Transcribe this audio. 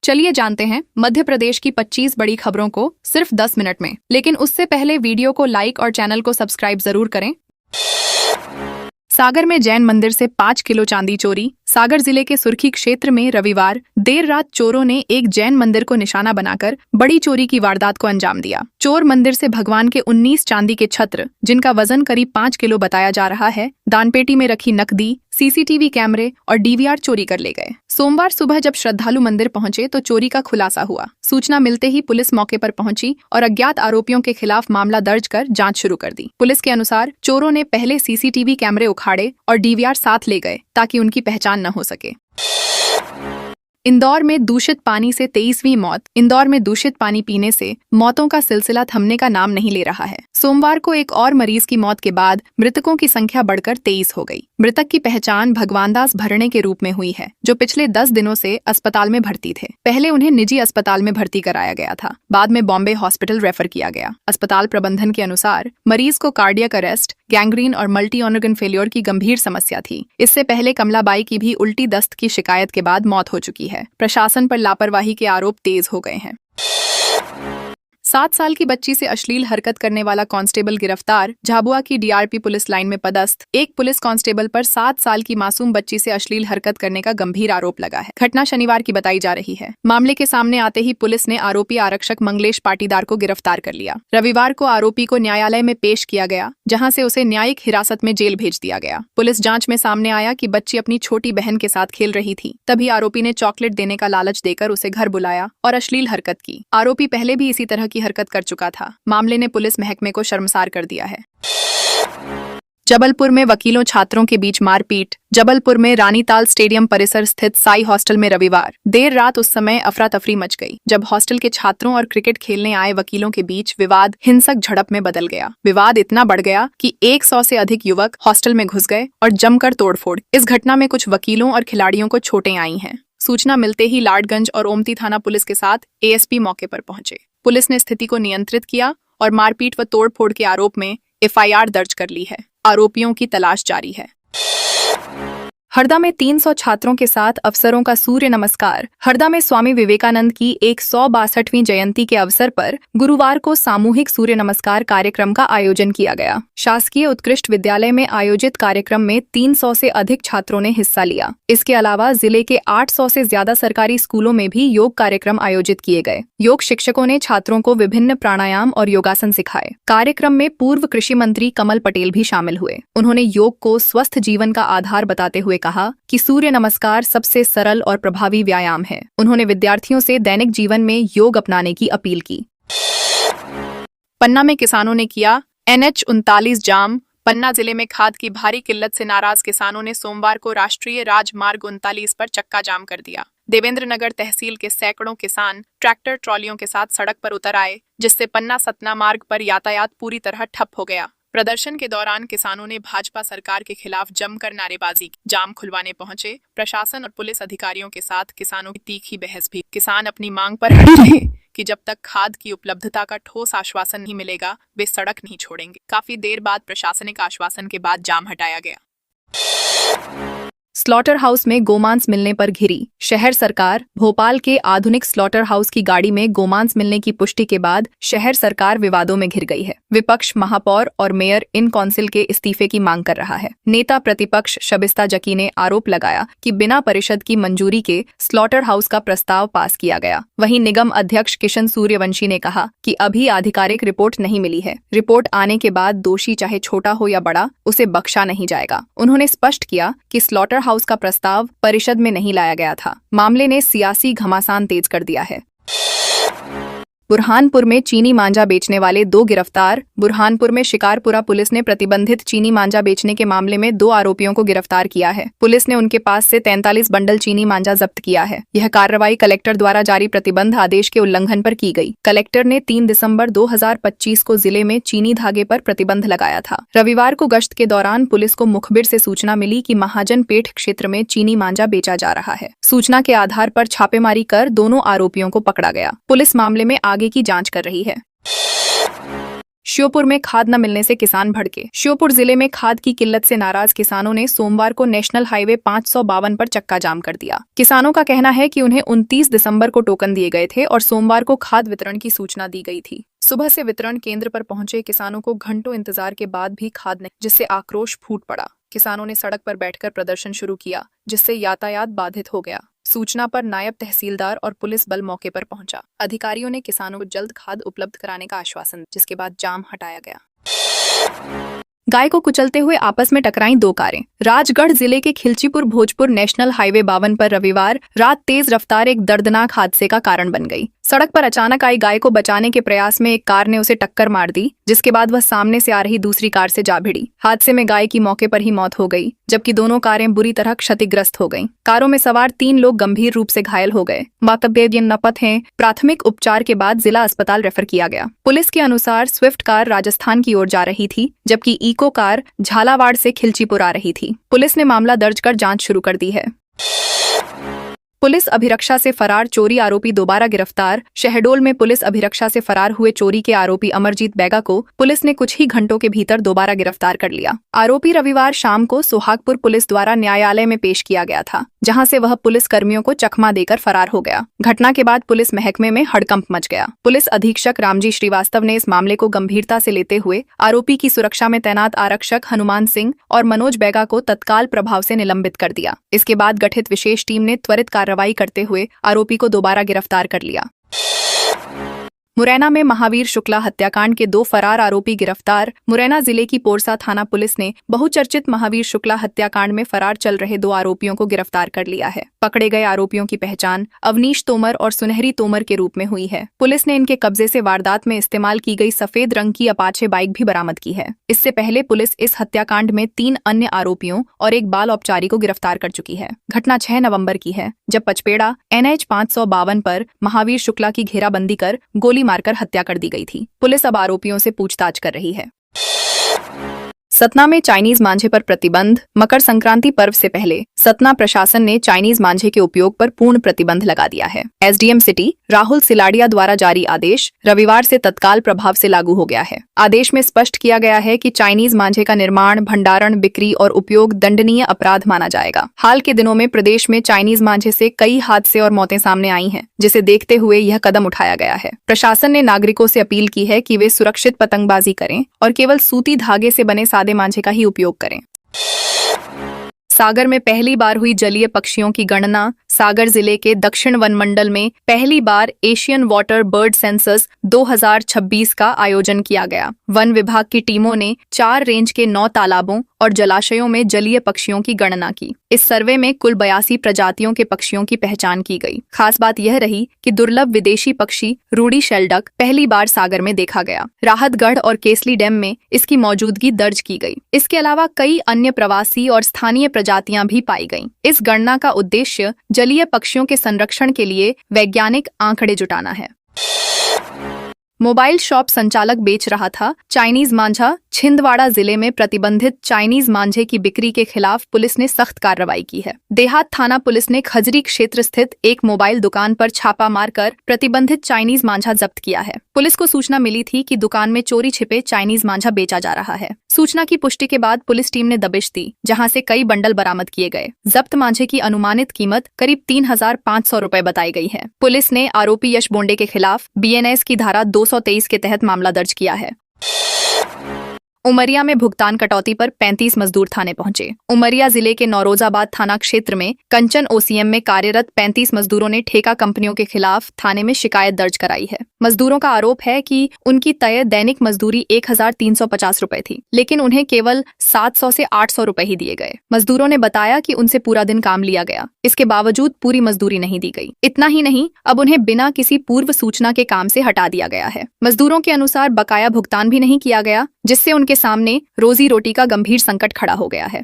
चलिए जानते हैं मध्य प्रदेश की 25 बड़ी खबरों को सिर्फ 10 मिनट में। लेकिन उससे पहले वीडियो को लाइक और चैनल को सब्सक्राइब जरूर करें। सागर में जैन मंदिर से 5 किलो चांदी चोरी। सागर जिले के सुर्खी क्षेत्र में रविवार देर रात चोरों ने एक जैन मंदिर को निशाना बनाकर बड़ी चोरी की वारदात को अंजाम दिया। चोर मंदिर से भगवान के 19 चांदी के छत्र, जिनका वजन करीब 5 किलो बताया जा रहा है, दानपेटी में रखी नकदी, सीसीटीवी कैमरे और डीवीआर चोरी कर ले गए। सोमवार सुबह जब श्रद्धालु मंदिर पहुंचे तो चोरी का खुलासा हुआ। सूचना मिलते ही पुलिस मौके पर पहुंची और अज्ञात आरोपियों के खिलाफ मामला दर्ज कर जांच शुरू कर दी। पुलिस के अनुसार चोरों ने पहले सीसीटीवी कैमरे उखाड़े और डीवीआर साथ ले गए ताकि उनकी पहचान न हो सके। इंदौर में दूषित पानी से 23वीं मौत। इंदौर में दूषित पानी पीने से मौतों का सिलसिला थमने का नाम नहीं ले रहा है। सोमवार को एक और मरीज की मौत के बाद मृतकों की संख्या बढ़कर 23 हो गई। मृतक की पहचान भगवानदास भरणे के रूप में हुई है, जो पिछले 10 दिनों से अस्पताल में भर्ती थे। पहले उन्हें निजी अस्पताल में भर्ती कराया गया था, बाद में बॉम्बे हॉस्पिटल रेफर किया गया। अस्पताल प्रबंधन के अनुसार मरीज को कार्डियक अरेस्ट, गैंग्रीन और मल्टी ऑर्गन फेलियर की गंभीर समस्या थी। इससे पहले कमलाबाई की भी उल्टी दस्त की शिकायत के बाद मौत हो चुकी है। प्रशासन पर लापरवाही के आरोप तेज हो गए हैं। 7 साल की बच्ची से अश्लील हरकत करने वाला कांस्टेबल गिरफ्तार। झाबुआ की डीआरपी पुलिस लाइन में पदस्थ एक पुलिस कांस्टेबल पर 7 साल की मासूम बच्ची से अश्लील हरकत करने का गंभीर आरोप लगा है। घटना शनिवार की बताई जा रही है। मामले के सामने आते ही पुलिस ने आरोपी आरक्षक मंगलेश पाटीदार को गिरफ्तार कर लिया। रविवार को आरोपी को न्यायालय में पेश किया गया, जहाँ से उसे न्यायिक हिरासत में जेल भेज दिया गया। पुलिस जाँच में सामने आया कि बच्ची अपनी छोटी बहन के साथ खेल रही थी, तभी आरोपी ने चॉकलेट देने का लालच देकर उसे घर बुलाया और अश्लील हरकत की। आरोपी पहले भी इसी तरह की हरकत कर चुका था। मामले ने पुलिस महकमे को शर्मसार कर दिया है। जबलपुर में वकीलों छात्रों के बीच मारपीट। जबलपुर में रानीताल स्टेडियम परिसर स्थित साई हॉस्टल में रविवार देर रात उस समय अफरा तफरी मच गई जब हॉस्टल के छात्रों और क्रिकेट खेलने आए वकीलों के बीच विवाद हिंसक झड़प में बदल गया। विवाद इतना बढ़ गया कि 100 से अधिक युवक हॉस्टल में घुस गए और जमकर तोड़फोड़। इस घटना में कुछ वकीलों और खिलाड़ियों को चोटें आई हैं। सूचना मिलते ही लाडगंज और ओमती थाना पुलिस के साथ एएसपी मौके पर पहुंचे। पुलिस ने स्थिति को नियंत्रित किया और मारपीट व तोड़फोड़ के आरोप में एफआईआर दर्ज कर ली है। आरोपियों की तलाश जारी है। हरदा में 300 छात्रों के साथ अफसरों का सूर्य नमस्कार। हरदा में स्वामी विवेकानंद की 162वीं जयंती के अवसर पर गुरुवार को सामूहिक सूर्य नमस्कार कार्यक्रम का आयोजन किया गया। शासकीय उत्कृष्ट विद्यालय में आयोजित कार्यक्रम में 300 से अधिक छात्रों ने हिस्सा लिया। इसके अलावा जिले के 800 से ज्यादा सरकारी स्कूलों में भी योग कार्यक्रम आयोजित किए गए। योग शिक्षकों ने छात्रों को विभिन्न प्राणायाम और योगासन सिखाए। कार्यक्रम में पूर्व कृषि मंत्री कमल पटेल भी शामिल हुए। उन्होंने योग को स्वस्थ जीवन का आधार बताते हुए कहा कि सूर्य नमस्कार सबसे सरल और प्रभावी व्यायाम है। उन्होंने विद्यार्थियों से दैनिक जीवन में योग अपनाने की अपील की। पन्ना में किसानों ने किया NH39 जाम। पन्ना जिले में खाद की भारी किल्लत से नाराज किसानों ने सोमवार को राष्ट्रीय राजमार्ग 39 पर चक्का जाम कर दिया। देवेंद्र नगर तहसील के सैकड़ों किसान ट्रैक्टर ट्रॉलियों के साथ सड़क पर उतर आए, जिससे पन्ना सतना मार्ग पर यातायात पूरी तरह ठप हो गया। प्रदर्शन के दौरान किसानों ने भाजपा सरकार के खिलाफ जमकर नारेबाजी की। जाम खुलवाने पहुंचे प्रशासन और पुलिस अधिकारियों के साथ किसानों की तीखी बहस भी। किसान अपनी मांग पर अड़े रहे कि जब तक खाद की उपलब्धता का ठोस आश्वासन नहीं मिलेगा, वे सड़क नहीं छोड़ेंगे। काफी देर बाद प्रशासनिक आश्वासन के बाद जाम हटाया गया। स्लॉटर हाउस में गोमांस मिलने पर घिरी शहर सरकार। भोपाल के आधुनिक स्लॉटर हाउस की गाड़ी में गोमांस मिलने की पुष्टि के बाद शहर सरकार विवादों में घिर गई है। विपक्ष महापौर और मेयर इन काउंसिल के इस्तीफे की मांग कर रहा है। नेता प्रतिपक्ष शबिस्ता जकी ने आरोप लगाया कि बिना परिषद की मंजूरी के स्लॉटर हाउस का प्रस्ताव पास किया गया। वहीं निगम अध्यक्ष किशन सूर्यवंशी ने कहा कि अभी आधिकारिक रिपोर्ट नहीं मिली है। रिपोर्ट आने के बाद दोषी चाहे छोटा हो या बड़ा, उसे बख्शा नहीं जाएगा। उन्होंने स्पष्ट किया कि स्लॉटर हाउस का प्रस्ताव परिषद में नहीं लाया गया था। मामले ने सियासी घमासान तेज कर दिया है। बुरहानपुर में चीनी मांझा बेचने वाले 2 गिरफ्तार। बुरहानपुर में शिकारपुरा पुलिस ने प्रतिबंधित चीनी मांझा बेचने के मामले में 2 आरोपियों को गिरफ्तार किया है। पुलिस ने उनके पास से 43 बंडल चीनी मांझा जब्त किया है। यह कार्रवाई कलेक्टर द्वारा जारी प्रतिबंध आदेश के उल्लंघन पर की गई। कलेक्टर ने 3 दिसंबर 2025 को जिले में चीनी धागे पर प्रतिबंध लगाया था। रविवार को गश्त के दौरान पुलिस को मुखबिर से सूचना मिली कि महाजन पेठ क्षेत्र में चीनी मांझा बेचा जा रहा है। सूचना के आधार पर छापेमारी कर दोनों आरोपियों को पकड़ा गया। पुलिस मामले में आगे की जांच कर रही है। श्योपुर में खाद न मिलने से किसान भड़के। श्योपुर जिले में खाद की किल्लत से नाराज किसानों ने सोमवार को नेशनल हाईवे 552 पर चक्का जाम कर दिया। किसानों का कहना है कि उन्हें 29 दिसंबर को टोकन दिए गए थे और सोमवार को खाद वितरण की सूचना दी गई थी। सुबह से वितरण केंद्र पर पहुंचे किसानों को घंटों इंतजार के बाद भी खाद नहीं, जिससे आक्रोश फूट पड़ा। किसानों ने सड़क पर बैठकर प्रदर्शन शुरू किया, जिससे यातायात बाधित हो गया। सूचना पर नायब तहसीलदार और पुलिस बल मौके पर पहुंचा। अधिकारियों ने किसानों को जल्द खाद उपलब्ध कराने का आश्वासन, जिसके बाद जाम हटाया गया। गाय को कुचलते हुए आपस में टकराई दो कारें। राजगढ़ जिले के खिलचीपुर भोजपुर नेशनल हाईवे 52 पर रविवार रात तेज रफ्तार एक दर्दनाक हादसे का कारण बन गई। सड़क पर अचानक आई गाय को बचाने के प्रयास में एक कार ने उसे टक्कर मार दी, जिसके बाद वह सामने से आ रही दूसरी कार से जा भिड़ी। हादसे में गाय की मौके पर ही मौत हो गई, जबकि दोनों कारें बुरी तरह क्षतिग्रस्त हो गईं। कारों में सवार 3 लोग गंभीर रूप से घायल हो गए। मातब्बे नपत हैं। प्राथमिक उपचार के बाद जिला अस्पताल रेफर किया गया। पुलिस के अनुसार स्विफ्ट कार राजस्थान की ओर जा रही थी, जबकि इको कार झालावाड़ से खिलचीपुर आ रही थी। पुलिस ने मामला दर्ज कर जांच शुरू कर दी है। पुलिस अभिरक्षा से फरार चोरी आरोपी दोबारा गिरफ्तार। शहडोल में पुलिस अभिरक्षा से फरार हुए चोरी के आरोपी अमरजीत बैगा को पुलिस ने कुछ ही घंटों के भीतर दोबारा गिरफ्तार कर लिया। आरोपी रविवार शाम को सोहागपुर पुलिस द्वारा न्यायालय में पेश किया गया था, जहां से वह पुलिस कर्मियों को चकमा देकर फरार हो गया। घटना के बाद पुलिस महकमे में हड़कंप मच गया। पुलिस अधीक्षक रामजी श्रीवास्तव ने इस मामले को गंभीरता से लेते हुए आरोपी की सुरक्षा में तैनात आरक्षक हनुमान सिंह और मनोज बैगा को तत्काल प्रभाव से निलंबित कर दिया। इसके बाद गठित विशेष टीम ने त्वरित कार्रवाई करते हुए आरोपी को दोबारा गिरफ्तार कर लिया। मुरैना में महावीर शुक्ला हत्याकांड के 2 फरार आरोपी गिरफ्तार। मुरैना जिले की पोरसा थाना पुलिस ने बहुचर्चित महावीर शुक्ला हत्याकांड में फरार चल रहे 2 आरोपियों को गिरफ्तार कर लिया है। पकड़े गए आरोपियों की पहचान अवनीश तोमर और सुनहरी तोमर के रूप में हुई है। पुलिस ने इनके कब्जे से वारदात में इस्तेमाल की गई सफेद रंग की अपाचे बाइक भी बरामद की है। इससे पहले पुलिस इस हत्याकांड में 3 अन्य आरोपियों और एक बाल औपचारी को गिरफ्तार कर चुकी है। घटना 6 नवंबर की है, जब पचपेड़ा NH 552 पर महावीर शुक्ला की घेराबंदी कर गोली मारकर हत्या कर दी गई थी। पुलिस अब आरोपियों से पूछताछ कर रही है। सतना में चाइनीज मांझे पर प्रतिबंध। मकर संक्रांति पर्व से पहले सतना प्रशासन ने चाइनीज मांझे के उपयोग पर पूर्ण प्रतिबंध लगा दिया है। SDM सिटी राहुल सिलाडिया द्वारा जारी आदेश रविवार से तत्काल प्रभाव से लागू हो गया है। आदेश में स्पष्ट किया गया है कि चाइनीज मांझे का निर्माण, भंडारण, बिक्री और उपयोग दंडनीय अपराध माना जाएगा। हाल के दिनों में प्रदेश में चाइनीज मांझे से कई हादसे और मौतें सामने आई हैं, जिसे देखते हुए यह कदम उठाया गया है। प्रशासन ने नागरिकों से अपील की है कि वे सुरक्षित पतंगबाजी करें और केवल सूती धागे से बने सादे मांझे का ही उपयोग करें। सागर में पहली बार हुई जलीय पक्षियों की गणना। सागर जिले के दक्षिण वन मंडल में पहली बार एशियन वाटर बर्ड सेंसस 2026 का आयोजन किया गया। वन विभाग की टीमों ने 4 रेंज के 9 तालाबों और जलाशयों में जलीय पक्षियों की गणना की। इस सर्वे में कुल 82 प्रजातियों के पक्षियों की पहचान की गई। खास बात यह रही कि दुर्लभ विदेशी पक्षी रूडी शेलडक पहली बार सागर में देखा गया। राहतगढ़ और केसली डैम में इसकी मौजूदगी दर्ज की गई। इसके अलावा कई अन्य प्रवासी और स्थानीय प्रजातियां भी पाई गईं। इस गणना का उद्देश्य जलीय पक्षियों के संरक्षण के लिए वैज्ञानिक आंकड़े जुटाना है। मोबाइल शॉप संचालक बेच रहा था चाइनीज मांझा। छिंदवाड़ा जिले में प्रतिबंधित चाइनीज मांझे की बिक्री के खिलाफ पुलिस ने सख्त कार्रवाई की है। देहात थाना पुलिस ने खजरी क्षेत्र स्थित एक मोबाइल दुकान पर छापा मारकर प्रतिबंधित चाइनीज मांझा जब्त किया है। पुलिस को सूचना मिली थी कि दुकान में चोरी छिपे चाइनीज मांझा बेचा जा रहा है। सूचना की पुष्टि के बाद पुलिस टीम ने दबिश दी, जहां से कई बंडल बरामद किए गए। जब्त मांझे की अनुमानित कीमत करीब 3,500 रुपए बताई गई है। पुलिस ने आरोपी यश बोंडे के खिलाफ BNS की धारा 223 के तहत मामला दर्ज किया है। उमरिया में भुगतान कटौती पर 35 मजदूर थाने पहुंचे। उमरिया जिले के नौरोजाबाद थाना क्षेत्र में कंचन OCM में कार्यरत 35 मजदूरों ने ठेका कंपनियों के खिलाफ थाने में शिकायत दर्ज कराई है। मजदूरों का आरोप है कि उनकी तय दैनिक मजदूरी 1,350 रुपए थी, लेकिन उन्हें केवल 700 से 800 रुपए ही दिए गए। मजदूरों ने बताया कि उनसे पूरा दिन काम लिया गया, इसके बावजूद पूरी मजदूरी नहीं दी गई। इतना ही नहीं, अब उन्हें बिना किसी पूर्व सूचना के काम से हटा दिया गया है। मजदूरों के अनुसार बकाया भुगतान भी नहीं किया गया, जिससे उनके सामने रोजी रोटी का गंभीर संकट खड़ा हो गया है।